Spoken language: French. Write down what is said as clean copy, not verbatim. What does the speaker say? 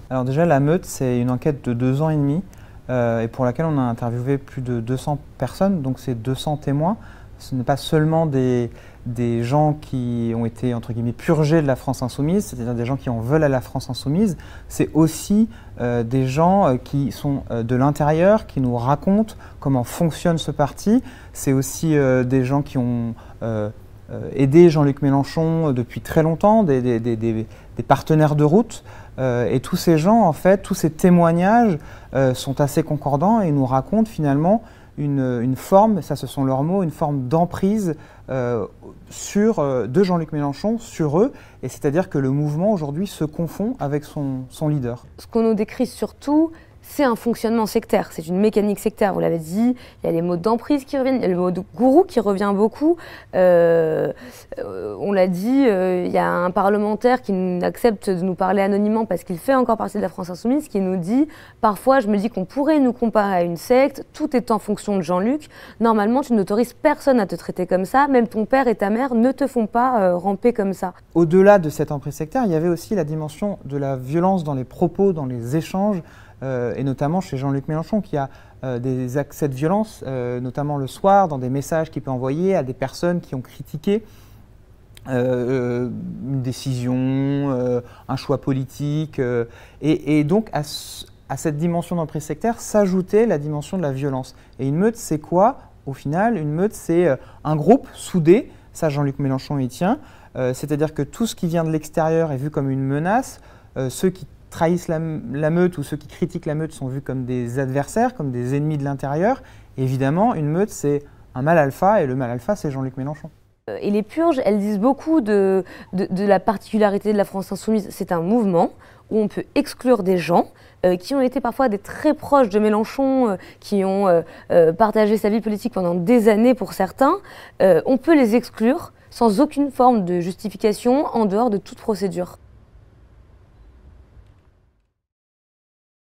Alors déjà, la meute, c'est une enquête de 2 ans et demi et pour laquelle on a interviewé plus de 200 personnes, donc c'est 200 témoins. Ce n'est pas seulement des gens qui ont été, entre guillemets, purgés de la France insoumise, c'est-à-dire des gens qui en veulent à la France insoumise, c'est aussi des gens qui sont de l'intérieur, qui nous racontent comment fonctionne ce parti. C'est aussi des gens qui ont aidé Jean-Luc Mélenchon depuis très longtemps, des partenaires de route. Et tous ces gens, en fait, tous ces témoignages sont assez concordants et nous racontent finalement une forme, ça ce sont leurs mots, une forme d'emprise de Jean-Luc Mélenchon sur eux. Et c'est-à-dire que le mouvement aujourd'hui se confond avec son leader. Ce qu'on nous décrit surtout, c'est un fonctionnement sectaire, c'est une mécanique sectaire, vous l'avez dit, il y a les mots d'emprise qui reviennent, il y a le mot de gourou qui revient beaucoup. On l'a dit, il y a un parlementaire qui accepte de nous parler anonymement parce qu'il fait encore partie de la France insoumise, qui nous dit « Parfois, je me dis qu'on pourrait nous comparer à une secte, tout est en fonction de Jean-Luc. Normalement, tu n'autorises personne à te traiter comme ça, même ton père et ta mère ne te font pas ramper comme ça. » Au-delà de cette emprise sectaire, il y avait aussi la dimension de la violence dans les propos, dans les échanges, et notamment chez Jean-Luc Mélenchon qui a des accès de violence, notamment le soir, dans des messages qu'il peut envoyer à des personnes qui ont critiqué une décision, un choix politique. Et donc à cette dimension d'emprise sectaire s'ajoutait la dimension de la violence. Et une meute, c'est quoi au final? Une meute, c'est un groupe soudé, ça Jean-Luc Mélenchon y tient, c'est-à-dire que tout ce qui vient de l'extérieur est vu comme une menace, ceux qui trahissent la meute ou ceux qui critiquent la meute sont vus comme des adversaires, comme des ennemis de l'intérieur. Évidemment, une meute, c'est un mal alpha, et le mal alpha, c'est Jean-Luc Mélenchon. Et les purges, elles disent beaucoup de la particularité de la France insoumise. C'est un mouvement où on peut exclure des gens qui ont été parfois des très proches de Mélenchon, qui ont partagé sa vie politique pendant des années pour certains. On peut les exclure sans aucune forme de justification en dehors de toute procédure.